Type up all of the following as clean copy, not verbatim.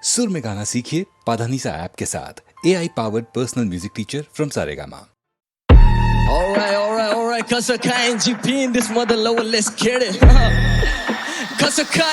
सुर में गाना सीखिए पाधानीसा ऐप के साथ AI powered personal music teacher from Saregama. Alright, Kasakai and GP in this mother lower, let's get it. Kasakai,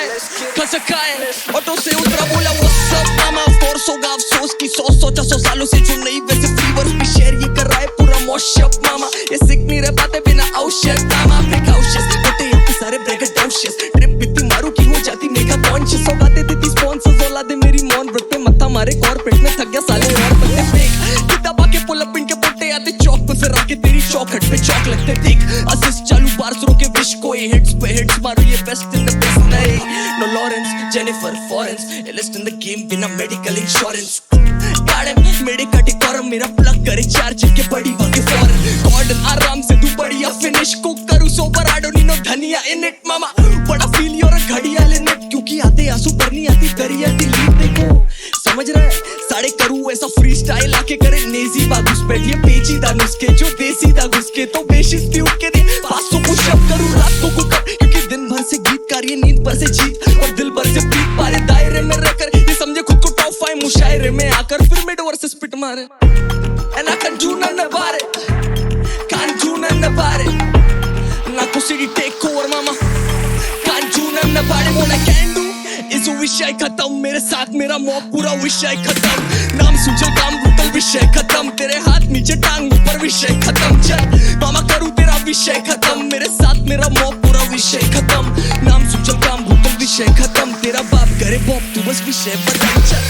auto से उतरा बोला what's up mama, of course होगा अफसोस की 100 सालों से जो नहीं वैसे फीवर भी शेयर ये कर रहा है पूरा मॉशअप मामा, ये सिक नहीं रह पाते बिना औषध मामा, प्रिकॉशंस होते हैं सारे ब्रेगेडोशियस, ट्रिप इतनी मारू की हो जाती मेगा कॉन्शियस, सौगातें देती स्पॉन्सर्स औलादे मेरी मौन व्रत पे मत्था मारे कॉर्पोरेट में थक गया साले और पत्ते फेक किताबा के पुल अप इनके पोटे आते चौक पे फिर आके तेरी चौखट पे चौक लगते देख असिस्ट चालू बार्स रोके विश को ये हिट्स पे हिट्स मारो ये बेस्ट इन द बेस्ट नहीं नो लॉरेंस जेनिफर फॉरेंस एलिस्ट इन द गेम बिना मेडिकल इंश्योरेंस गार्डन मेडिकल कर मेरा प्लग करे चार्ज के बड़ी वाके फॉरेन गॉर्डन आराम से तू बढ़िया फिनिश को करूं sober I don't need no dhaniya in it मामा बड़ा फील योर घड़ियाल इन इट क्योंकि आते आंसू पर नहीं आती करियर डिलीट देखो समझ रहा है साड़े करूं ऐसा फ्री स्टाइल आके करे नेजी बागुस बैठिए पेचीदा नुस्खे जो देसीदा घुसके तो बेशिस भी उठ के दे 500 पुशअप करूं रात को कुक क्योंकि दिन भर से गीतकार ये नींद पर से जीत और दिल भर से प्रीत पारे दायरे में रहकर ये समझे खुद को टॉप 5 मुशायरे में आकर फिर मिड ओवर से स्पिट मारे and I can't do nothing about it can't do nothing about it Nako City take over mama can't do nothing about it what I can do इस विषय खत्म मेरे साथ मेरा मॉब पूरा विषय खत्म नाम सुजल काम ब्रूटल विषय खत्म तेरे हाथ नीचे टांग ऊपर विषय खत्म चल मामा करूं तेरा विषय खत्म मेरे साथ मेरा मॉब पूरा विषय खत्म नाम सुजल काम ब्रूटल विषय खत्म तेरा बाप करे बॉब तू बस विषय बदल चल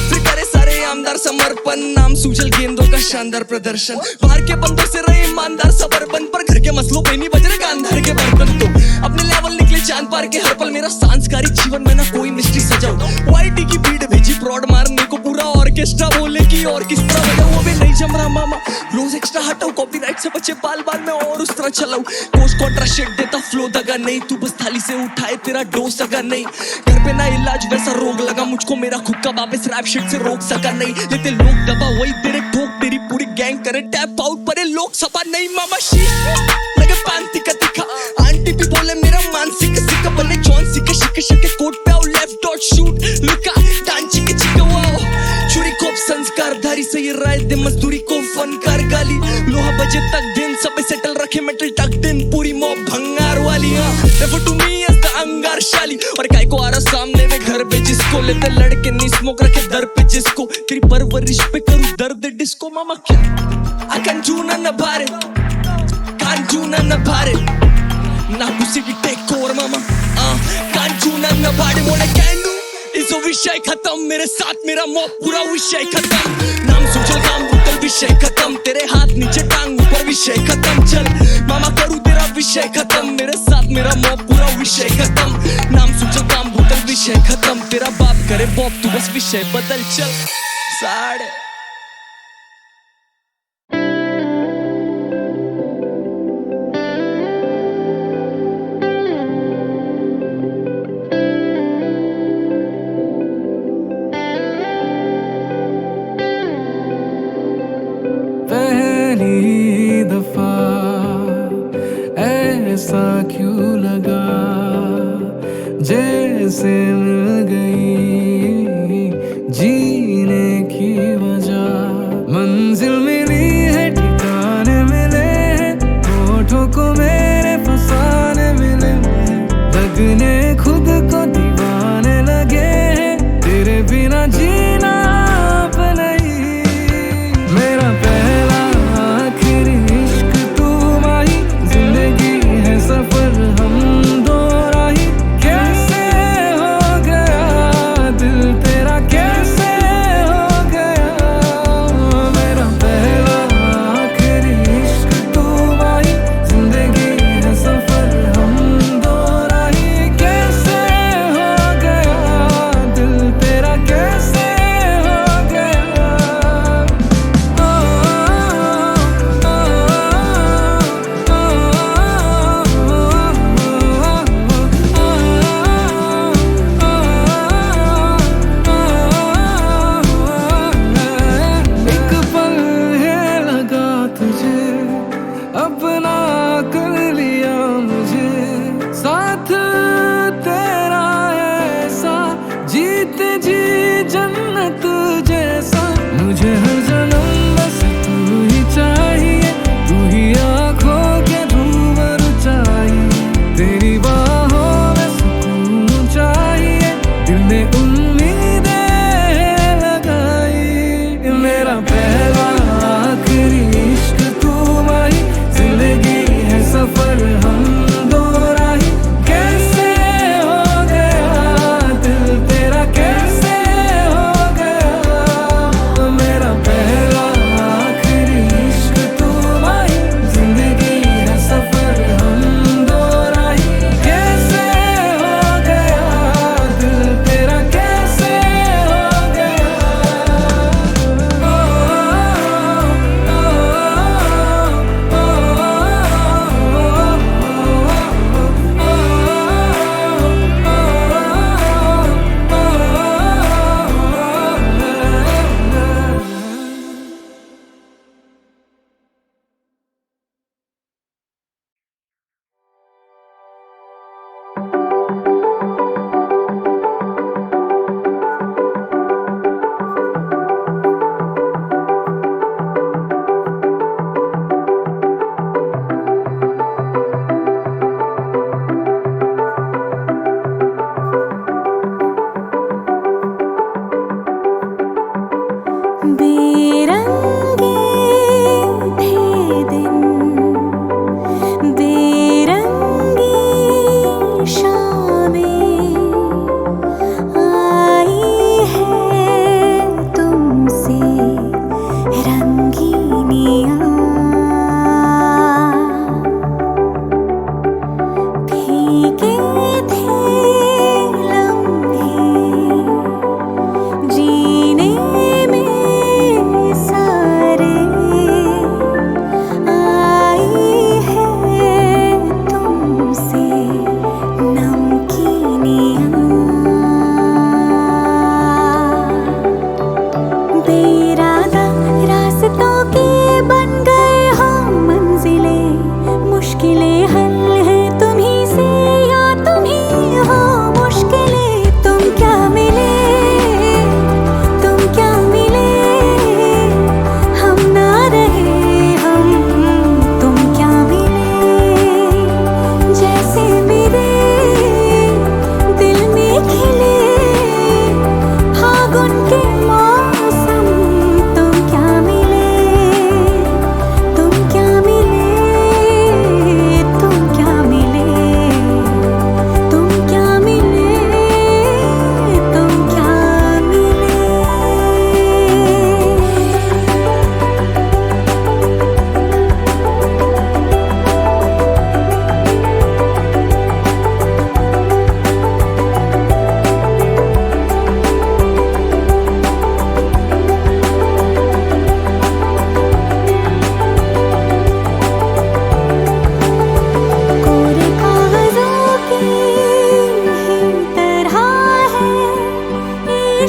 फिर करे सारे आमदार समर्पण नाम सुजल गेंदों का शानदार प्रदर्शन बाहर के बंदों से रहे ईमानदार सबरबन पर घर के मसलों पे नहीं बज रहे गांधार के बर्तन तो अपने लेवल निकले चांद पार के हर पल मेरा सांस्कारिक जीवन में ना कोई मिस्ट्री सजाओ वाईटी की भीड़ भेजी प्रॉड मारने को पूरा ऑर्केस्ट्रा बोले कि ऑर्केस्ट्रा बजाओ वो भी नहीं जम रहा मामा रोज एक्स्ट्रा हटाओ कॉपीराइट से बचे बाल बाल में और उस तरह चलाऊं कोर्स कॉन्ट्रा शेड देता फ्लो दगा नहीं तू बस थाली से उठाए तेरा डोज अगर नहीं घर पे ना इलाज वैसा रोग लगा मुझको मेरा खुद का वापस रैप शिट से रोक सका नहीं लेते लोग दबा वही तेरे ठोक तेरी पूरी गैंग करे टैप आउट पर लोग सपा नहीं मामा शीश लगे पांती का दिखा आंटी भी बोले मेरा मानसिक सिक्का बने जॉन सिक्के शिके शिके कोट पे आओ लेफ्ट डॉट शूट लुका डांची के चिका वाओ चुरी कोप संस्कारधारी से ये राय दे मजदूरी को फनकार गाली लोहा बजे तक दिन सब सेटल रखे मेटल टक दिन पूरी मॉब भंगार वाली refer to me as the अंगार शाली और काय को आ रहा सामने में घर पे जिसको लेते लड़के नी स्मोक रखे दर पे जिसको तेरी परवरिश पे करूं दर्द डिस्को मामा क्या I can't do nothing about it can't do nothing about it Nako City take over mama can't do nothing about it what I can do इस विषय खत्म मेरे साथ मेरा मॉब पूरा विषय खत्म नाम सुजल काम ब्रूटल विषय खत्म तेरे हाथ नीचे टांग ऊपर विषय खत्म चल मामा करूं तेरा विषय खत्म मेरे साथ मेरा मॉब पूरा विषय खत्म नाम सुजल काम ब्रूटल विषय खत्म तेरा बाप करे बॉब तू बस विषय बदल चल साढ़े पहली दफा ऐसा क्यों लगा जैसे मिल गई जीने की वजह मंजिल मिली है ठिकाने मिले हैं होठों को मेरे फसाने मिले लगने खुद को दीवाने लगे हैं तेरे बिना जीना अब नहीं मेरा पहला आखिरी इश्क तू माही जिंदगी है सफर हम दो राही कैसे हो गया दिल तेरा कैसे हो गया मेरा पहला आखिरी इश्क तू माही जिंदगी है सफर हम दो राही कैसे हो गया दिल तेरा कैसे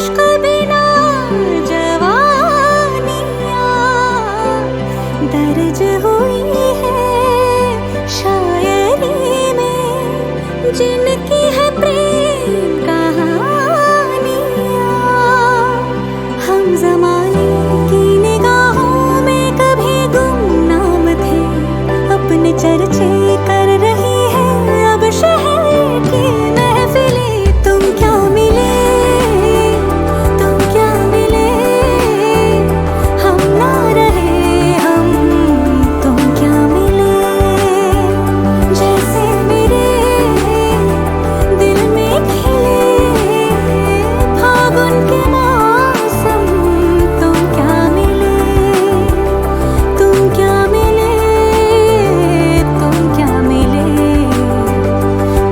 इश्क बिना जवानियाँ दर्ज हुई है शायरी में, जिनकी है प्रेम कहानियाँ। हम ज़माने की निगाहों में कभी गुमनाम थे, अपने चर्चे कर रही है अब शहर की महफिलें। तुम क्या मिले, तुम क्या मिले, हम ना रहे हम, तुम क्या मिले। जैसे मेरे दिल में खिले फागुन के मौसम, तुम क्या मिले, तुम क्या मिले, तुम क्या मिले,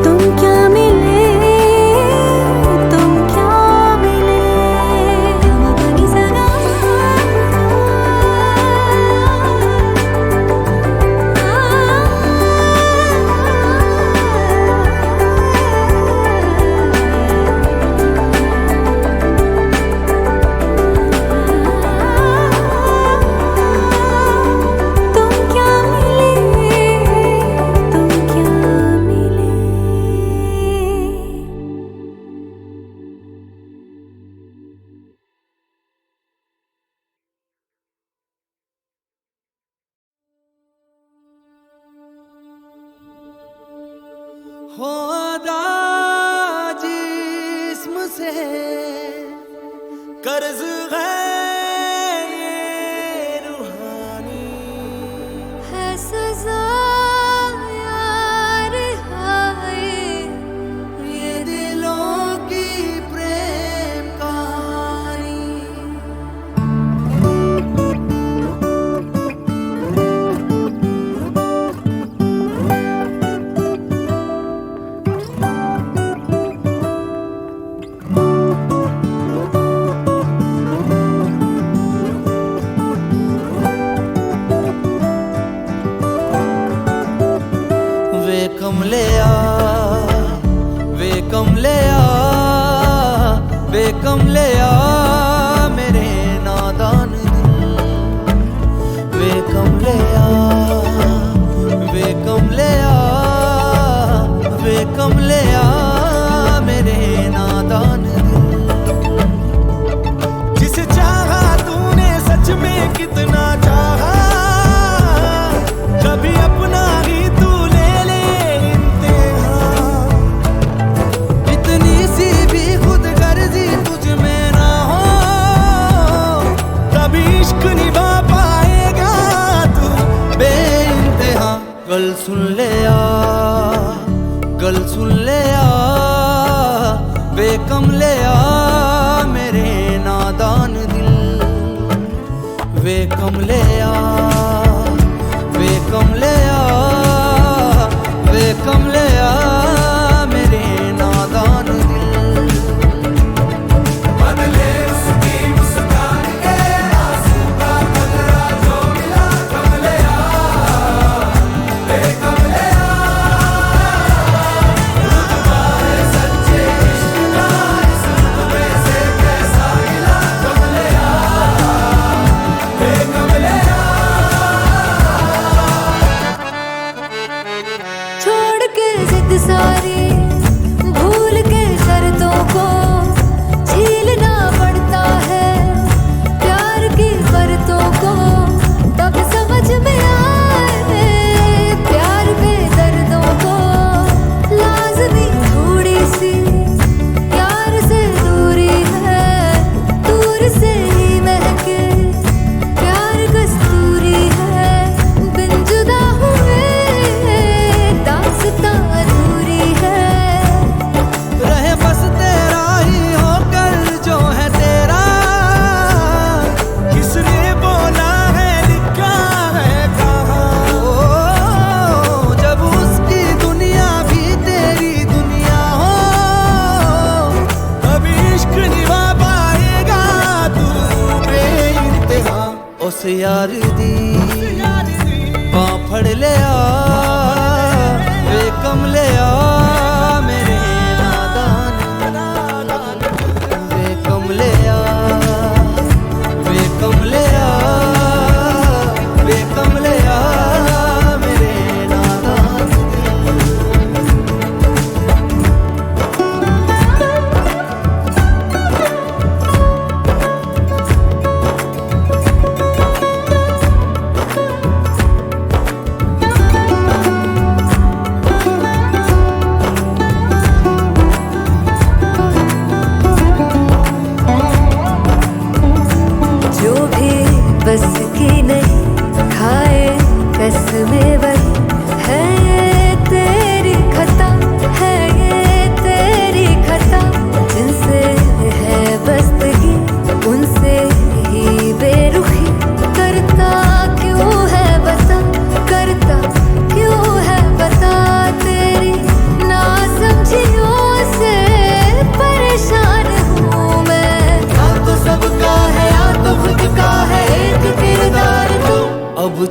तुम क्या मिले, तुम क्या मिले। हम अपनी तुम क्या मिले, तुम क्या मिले। खुदा जिस्म से कर्ज है ये रूहानी, है सज़ा यार हाय ये दिलों की प्रेम कहानी। वे कमलिया, वे कमलिया, वे कमलिया मेरे नादान दिल। वे कमलिया, वे कमलिया, वे कमलिया मेरे नादान दिल। जिसे चाहा तूने सच में कितना चाहा, कभी अपना ही तू ले ले इम्तिहान। इतनी सी भी खुदगर्जी तुझ में ना हो, कभी इश्क निभा पाएगा तू बेइंतहा। गल सुन ले आ, गल सुन ले आ, वे कमलिया मेरे नादान दिल। वे कमलिया, वे कमलिया, वे कमलिया मेरे नादान दिल। बदले उसकी मुस्कान के आंसू का बदला जो मिला कमलिया, वे कमलिया। रुतबा है सच्चे इश्क का, इस रुतबे से कैसा मिला कमलिया, वे कमलिया। छोड़ के जिद सारी, भूल के शर्तों को झीलना पड़ता है प्यार की शर्तों को। तब समझ में आए प्यार के दर्दों को, लाज़मी थोड़ी सी यार से दूरी है, दूर से ही महके प्यार कस्तूरी है। बिन जुदा हुए दास्तां अधूरी है। रहे बस तेरा ही होकर जो है तेरा, किसने बोला है लिखा है कहाँ। ओ, जब उसकी दुनिया भी तेरी दुनिया हो, कभी इश्क निभा पाएगा तू बेइंतहा। उस यार दी बाँ फड़ ले आ, वे कमलिया मेरे नादान। वे कमलिया,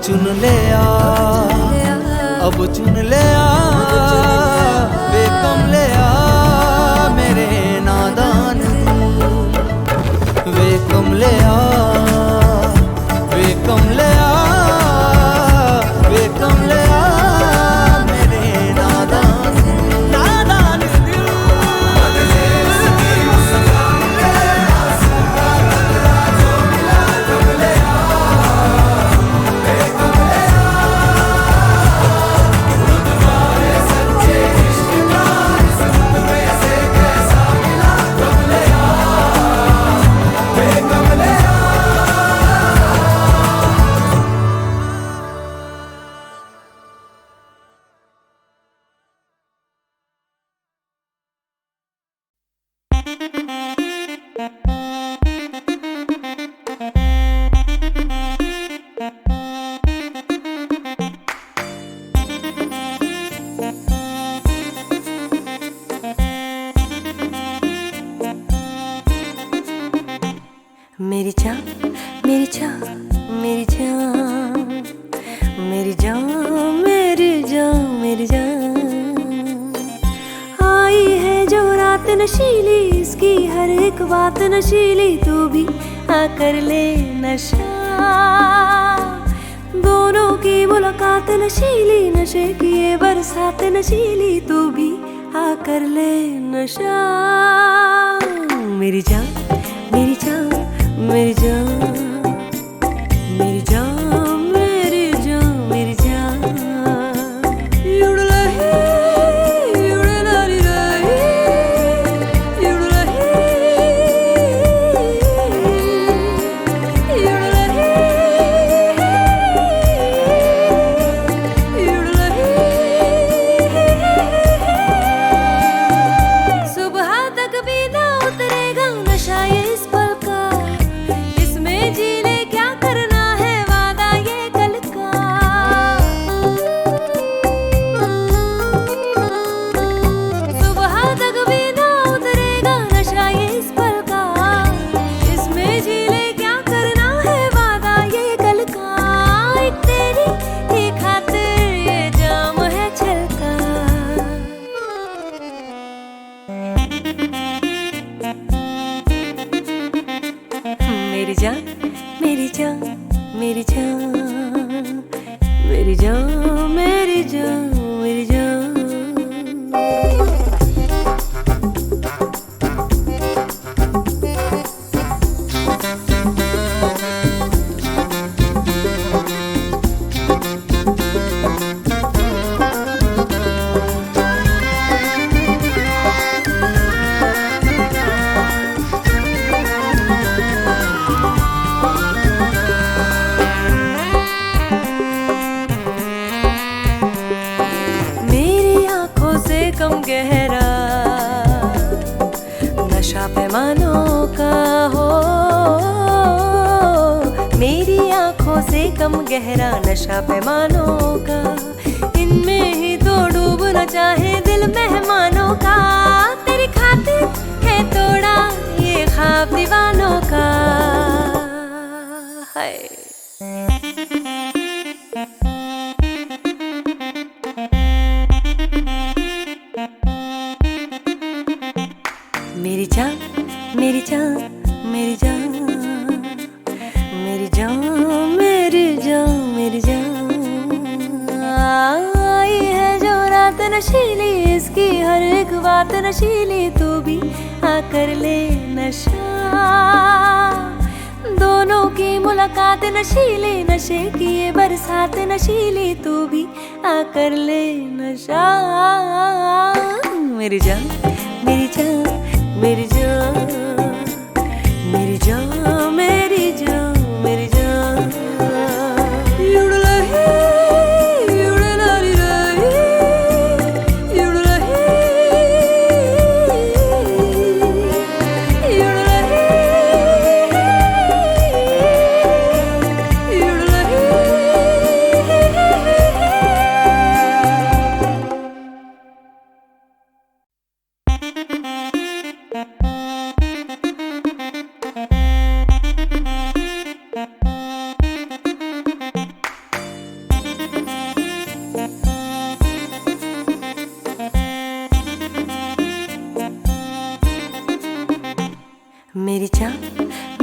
चुन ले आ, अब चुन ले आ, वे कमले आ मेरे नादान दिल। वे कमले आ, वे कमले आ, वे कमले आ मेरे नादान दिल, नादान दिल। मेरी जान, मेरी जान, मेरी जान, मेरी जान, मेरी जान, मेरी जान। आई है जो रात नशीली, इसकी हर एक बात नशीली, तू भी आकर ले नशा। दोनों की मुलाकात नशीली, नशे की ये बरसात नशीली, तू भी आकर ले नशा। मेरी जान, मेरी जान, मेरी जान, मेरी जान, मेरी जान, मेरी जान। युड़लही, युड़लाली रही, युड़लही, युड़लही, युड़लही। सुबह तक भी ना उतरेगा नशा ये इस पल का, इसमें जी ले क्या करना है वादा ये कल का। सुबह तक भी ना उतरेगा नशा ये इस पल का, इसमें जी ले क्या करना है वादा ये कल का। एक तेरी ही खातिर ये जाम है छलका। मेरी जान, मेरी जान, मेरी जान, मेरी जान, मेरी जान, मेरी जान। मेरी आंखों से कम गहरा नशा पैमानों का हो, मेरी आंखों से कम गहरा नशा पैमानों का। इनमें ही तो डूबना चाहे दिल मेहमानों का। तेरी खातिर है तोड़ा ये ख्वाब दीवानों का। हाय मेरी जान, मेरी जान, मेरी जान, मेरी जान, मेरी जान, मेरी जान। आई है जो रात नशीली, इसकी हर एक बात नशीली, तू भी आकर ले नशा। दोनों की मुलाकात नशीली, नशे की ये बरसात नशीली, तू भी आकर ले नशा। मेरी जान, मेरी जान, मेरी जान, मेरी जान, मेरी जान, मेरी जान। युड़लही, युड़लाली रही, युड़लही, युड़लही, युड़लही।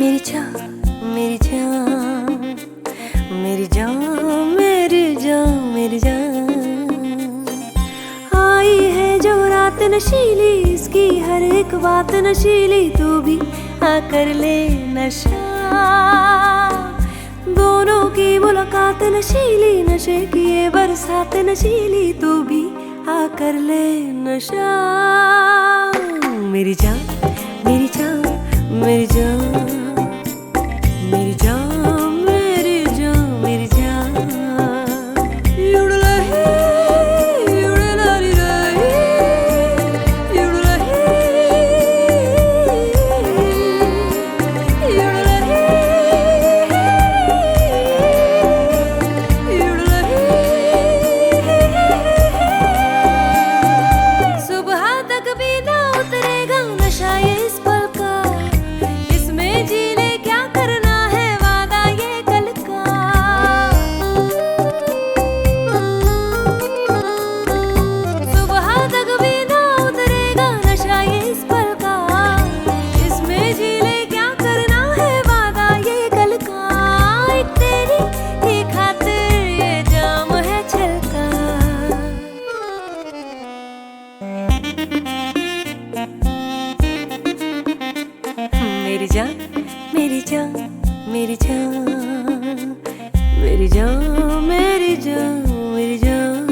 मेरी जान मेरी जान मेरी जान मेरी जान मेरी जान। आई है जो रात नशीली, इसकी हर एक बात नशीली, तू भी आकर ले नशा। दोनों की मुलाकात नशीली, नशे की ये बरसात नशीली, तू भी आकर ले नशा। मेरी जान मेरी जान मेरी जान मेरी जान मेरी जान मेरी जान। सुबह तक भी ना उतरेगा नशा ये इस पल का, इसमें जी ले क्या करना है वादा ये कल का। सुबह तक भी ना उतरेगा नशा ये इस पल का, इसमें जी ले क्या करना है वादा ये कल का। एक तेरी ही खातिर ये जाम है छलका। मेरी जान मेरी जान मेरी जान मेरी जान मेरी जान मेरी जान।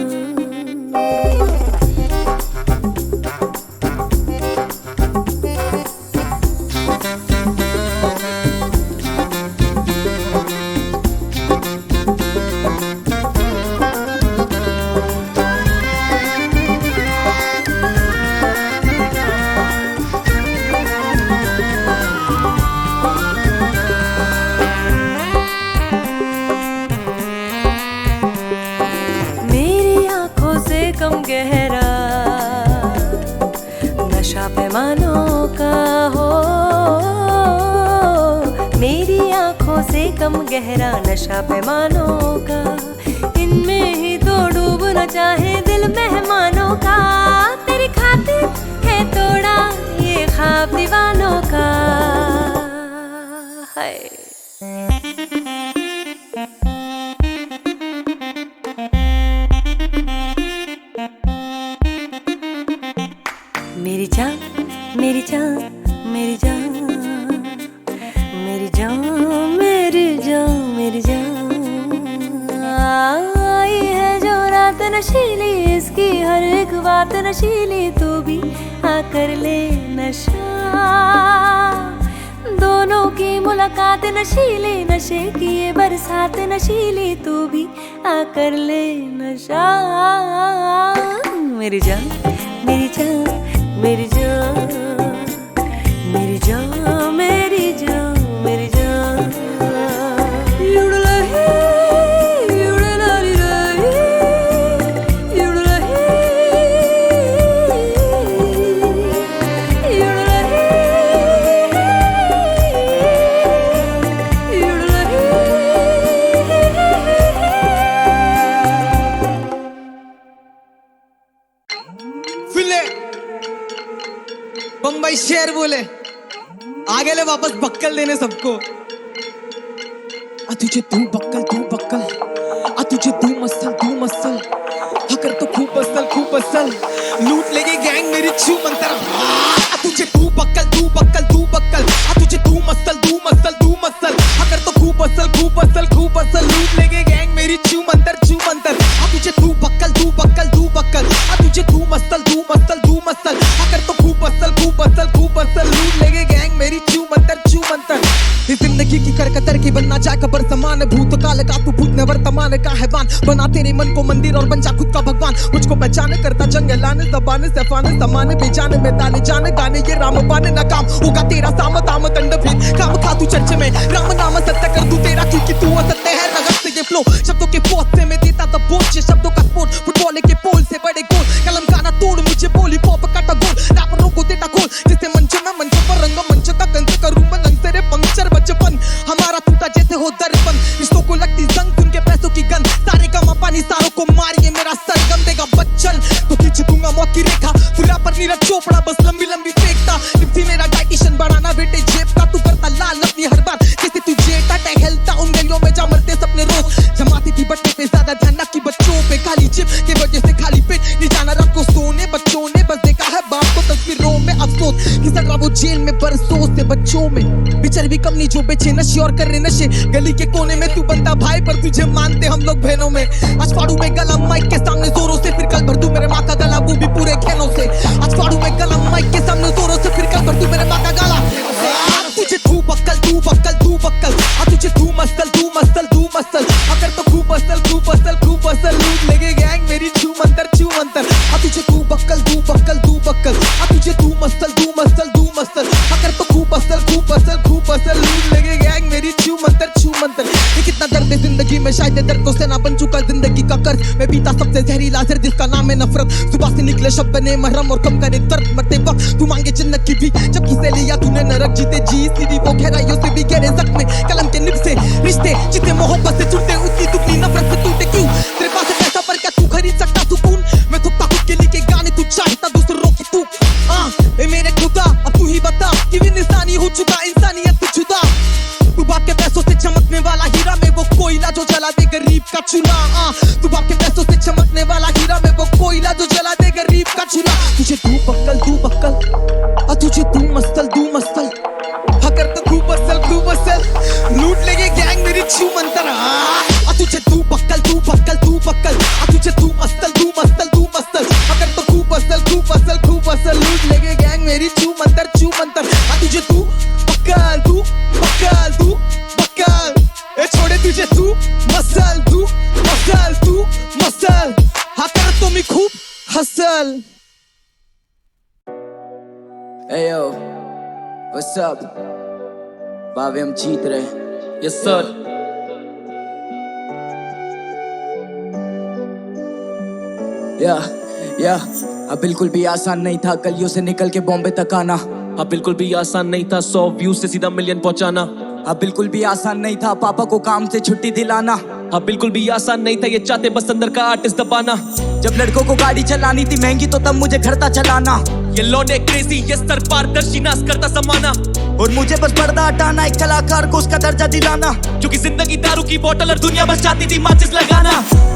मेरी आंखों से कम गहरा नशा पैमानों का हो, मेरी आंखों से कम गहरा नशा पैमानों का, इनमें ही तो डूबना चाहे दिल मेहमानों का। तेरी खातिर है तोड़ा ये ख्वाब दीवानों का। हाय मेरी जान मेरी जान मेरी जान मेरी जान मेरी जान मेरी जान। आई है जो रात नशीली, इसकी हर एक बात नशीली, तू भी आकर ले नशा। दोनों की मुलाकात नशीली, नशे की ये बरसात नशीली, तू भी आकर ले नशा। मेरी जान मेरी जान मेरी जान मेरी जान मेरी जान मेरी जान। बम्बई शेर बोले आगे ले वापस बक्कल देने सबको। तुझे तू बक्कल तुझे तू मसल अगर तो खूब असल लूट लेगे गैंग मेरी छू मंतर। तुझे तू बक्कल तुझे तू मसल अगर तो खूब असल लूट लेगे गैंग मेरी छू मंतर। तुझे तू बक्कल तुझे तू मसल अगर तो खूब असल लूट लेगे गैंग मेरी छू मंतर। इस जिंदगी की करकतर की बनना चाहे खबर समान, भूतकाल का तू भूत न वर्तमान का हैवान। बना तेरे मन को मंदिर और बन जा खुद का भगवान। मुझको पहचान करता जंगलान जबान सफान समान बेजान में ताने जान गाने ये रामबान नाकाम होगा तेरा साम दाम दंड भेद। काम खा तू चर्च में राम नाम सत्य कर दूं तेरा, क्योंकि तू असत्य है रगत से ये फ्लो। शब्दों के पोस्ट से मैं देता था बोझ, शब्दों का स्पोर्ट फुटबॉल के पोल से बड़े गोल। कलम गाना तोड़ मुझे बोली पॉप काटा गोल, रैपरों को देता खोल जिसे मंच में मंच पर रंग मंच का कंस करूं मैं लंग तेरे पंक्चर बचपन हमारा टूटा जैसे हो दर्पण। रिश्तों को लगती जंग उनके पैसों की गन, सारे का पानी सारों को मारिए मेरा सरगम देगा बच्चन। तो खींच दूंगा मौत की रेखा फुला पर नीरज चोपड़ा बस लंबी फेंकता। लिप्सी मेरा डाइटिशियन बढ़ाना बेटे जेब का, तू करता लाल अपनी हर भी कम नहीं जो बेचे नशे और कर रहे नशे। गली के कोने में तू बनता भाई पर तुझे मानते हम लोग बहनों में। आज फाड़ू में गला माइक के सामने जोरों से, फिर कल भर दूं मेरे माँ का गला वो भी पूरे खेनों से। आज फाड़ू में गला माइक के सामने जोरों से, फिर कल भर दूं मेरे माँ का गला। तुझे तू बक्कल तू बक्कल तू बक्कल, तुझे तू मसल तू मसल तू मसल। अगर तो खूब असल खूब असल खूब असल, लूट लेगे गैंग मेरी छू मंतर छू मंतर। तुझे तू बक्कल तू बक्कल तू बक्कल, तुझे तू मसल तू मसल तू मसल। अगर तो खूब असल खूब असल खूब असल, लूट लेगे गैंग मेरी छू मंतर छू मंतर। ये कितना दर्द है जिंदगी में, शायद दर्द को सहना बन चुका जिंदगी का कर्ज। मैं पीता सबसे जहरीला जहर जिसका नाम है नफरत। सुबह से निकले शब्द बने मरहम और कम करे दर्द। मरते वक्त तू मांगे जन्नत की भी, जब किसे लिया तूने नरक जीते जी सीधी वो गहराइयों से भी गहरे जख्म में। कलम के निब से रिश्ते जितने मोहब्बत से जुड़ते, उतनी दुखनी नफरत से टूटे क्यों। तेरे पास है पैसा पर क्या तू खरीद सकता सुकून। मैं थकता खुद के लिए गाने तू चाहता दूसरों की तू। ए मेरे खुदा अब तू ही बता कि भी इंसानी हो चुका इंसानियत से जुदा। तू बाप के पैसों से चमकने वाला हीरा में वो कोयला जो जला दे गरीब का चूल्हा। तू बाप के पैसों से चमकने वाला हीरा में वो कोयला जो जला दे गरीब का चूल्हा। तुझे तू बक्कल तुझे तू मसल अगर तो खूब असल लूट लेगे गैंग मेरी छू मंतर। तुझे तू बक्कल तुझे तू मसल अगर तो खूब असल लूट लेगे गैंग मेरी छू मंतर। तुझे तू बक्कल ए छोड़े तुझे तू मसल हाँ कर तो मैं खूब hustle. Hey yo, what's up? भावे हम जीत रहे। Yes sir. या अब बिल्कुल भी आसान नहीं था गलियों से निकल के बॉम्बे तक आना। अब बिल्कुल भी आसान नहीं था 100 व्यूज से सीधा मिलियन पहुंचाना। अब बिल्कुल भी आसान नहीं था पापा को काम से छुट्टी दिलाना। अब बिल्कुल भी आसान नहीं था ये चाहते बस अंदर का आर्टिस्ट दबाना। जब लड़कों को गाड़ी चलानी थी महंगी तो तब मुझे घर था चलाना। ये लौंडे क्रेजी ये सर पारदर्शी नाश करता समाना। और मुझे बस पर्दा हटाना एक कलाकार को उसका दर्जा दिलाना। क्योंकि जिंदगी दारू की बोतल और दुनिया बस चाहती थी माचिस लगाना।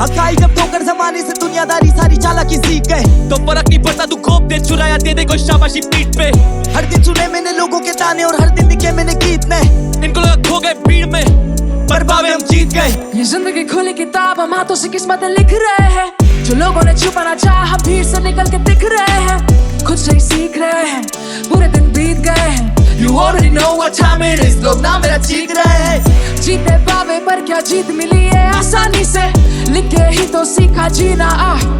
अकाई जब ठोकर जमाने से दुनियादारी सारी चालाकी सीख गए। तो फर्क नहीं पड़ता तू खोप दे चुराया दे कोई शाबाशी पीठ पे। हर दिन सुने मैंने लोगों के ताने और हर दिन दिखे मैंने गीत में। इनको लगा खो गए भीड़ में पर भावे हम जीत गए। ये जिंदगी खुली किताब हम हाथों से किस्मतें लिख रहे हैं। जो लोगों ने छुपाना चाहा भीड़ से निकल के दिख रहे हैं। खुद से ही सीख रहे हैं पूरे दिन बीत गए हैं। You already know what time it is, लोग ना मेरा चीख रहे हैं। जीते पावे पर क्या जीत मिली है आसानी से। लिखे ही तो सीखा जीना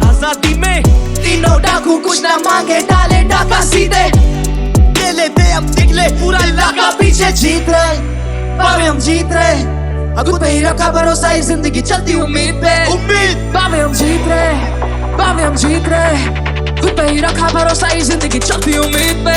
आजादी में तीनों डाकू कुछ ना मांगे डाले डाका सीधे। ले लेते हम निकले पूरा इलाका पीछे जीत रहे पावे हम जीत रहे। खुद पे ही रखा भरोसा ही जिंदगी चलती उम्मीद पे। पावे हम जीत रहे खुद पे ही रखा भरोसा ही जिंदगी चलती उम्मीद पे।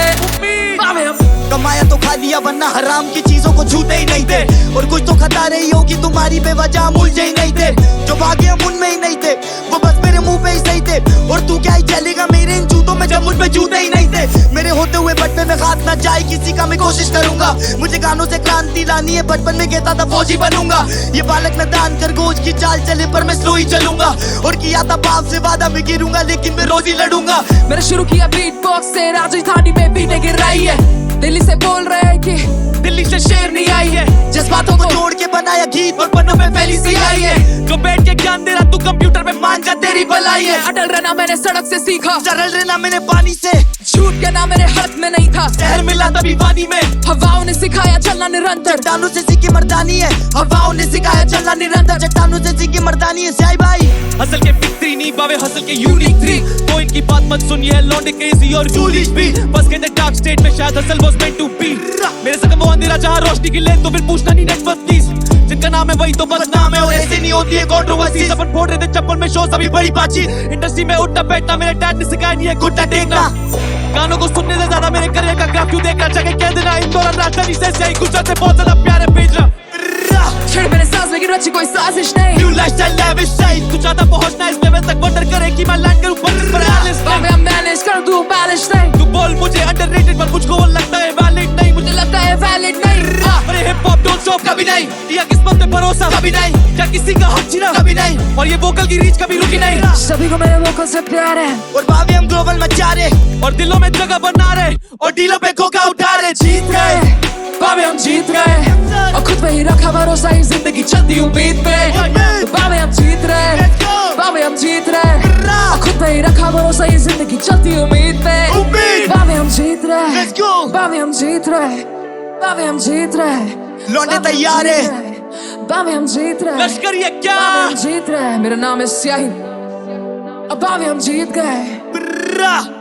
पावे हम कमाया तो खा लिया वरना हराम की चीजों को छूते ही नहीं थे। और कुछ तो खता रही होगी तुम्हारी बेवजह हम उलझे ही नहीं थे। जो भागे हम उनमें ही नहीं थे वो बस मेरे मुंह पे ही सही थे। और तू क्या ही चलेगा मेरे इन जूतों में जब मुझ पे जूते ही नहीं थे। मेरे होते हुए बचपन में हाथ ना जाए किसी का मैं कोशिश करूंगा। मुझे गानों से क्रांति लानी है बचपन में कहता था फौजी बनूंगा। ये बालक न दान खरगोश की चाल चले पर मैं स्लो ही चलूंगा। और किया था बाप से वादा मैं गिरूंगा लेकिन मैं रोज ही लड़ूंगा। मैंने शुरू किया बीट बॉक्स से राजस्थानी में बीटें गिर रही है। दिल्ली से बोल रहे हैं कि दिल्ली से शेर नहीं आई है। जज्बातों को जोड़ के बनाया गीत और पन्नों में फैली सी आई है। जो बैठ के ज्ञान दे रहा तू कंप्यूटर पे मान जा तेरी भलाई है। अटल रहना मैंने सड़क से सीखा। सरल रहना मैंने पानी से। झूठ कहना मेरे हाथ में नहीं था। शहर मिला तभी वादी में। हवाओं ने सिखाया चलना निरंतर। चट्टानों से सीखी मर्दानी है। हवाओं ने सिखाया चलना निरंतर। चट्टानों से सीखी मर्दानी है साई भाई। हसल के फिक्री नहीं बावे हसल के यूनिक थ्री। तो इनकी बात मत सुनिए है लौंडे क्रेजी और फूलिश भी। बस कहते डार्क स्टेट में शायद hustle was meant to be. मेरे संग वो अंधेरा जहां रोशनी की लेन तो फिर पूछना नहीं नेटवर्क प्लीज। जिनका नाम है वही तो बस नाम है और ऐसे नहीं होती है कंट्रोवर्सी। अपन फोड़ रहे थे चप्पल में शोज अभी बड़ी बातचीत। इंडस्ट्री में उठना बैठना मेरे डैड ने सिखाया नहीं है घुटना टेकना। गानों को सुनने से ज्यादा मेरे करियर का ग्राफ क्यों देखना चाहिए कह देना। इंदौर राजधानी से सही गुजरात से बहुत ज्यादा प्यारे भेज रहा। छेड़ मेरे सांस लेकिन रची कोई साजिश नहीं। न्यू लाइफस्टाइल लेविश लाइफ तू चाहता पहुंचना इस लेवल तक वंडर करे कि मैं लैंड करूं पर पावे हम मैनेज कर दूं बैलेंस नहीं। तू बोल मुझे अंडररेटेड पर मुझको वो लगता है वैलिड नहीं। मुझे लगता है वैलिड नहीं। अरे हिप हॉप डोंट स्टॉप कभी नहीं। या किस्मत पे भरोसा कभी नहीं। क्या किसी का हक छीना कभी नहीं। और ये वोकल की रीच कभी रुकी नहीं। सभी को मेरे वोकल से प्यार है। और भाभी हम ग्लोबल मचा रहे और दिलों में जगह बना रहे और डीलों पे कोका उठा रहे। जीत रहे बाबे हम जीत गए और खुद पे ही रखा भरोसा ही जिंदगी चलती उम्मीद पे तो बाबे हम जीत रहे बाबे हम जीत रहे और खुद पे ही रखा भरोसा ही जिंदगी चलती उम्मीद पे बाबे हम जीत रहे बाबे हम जीत रहे बाबे हम जीत रहे लौंडे तैयार है बाबे हम जीत रहे लश्कर ये क्या बाबे हम जीत रहे मेरा नाम है स्याही अब बाबे हम जीत गए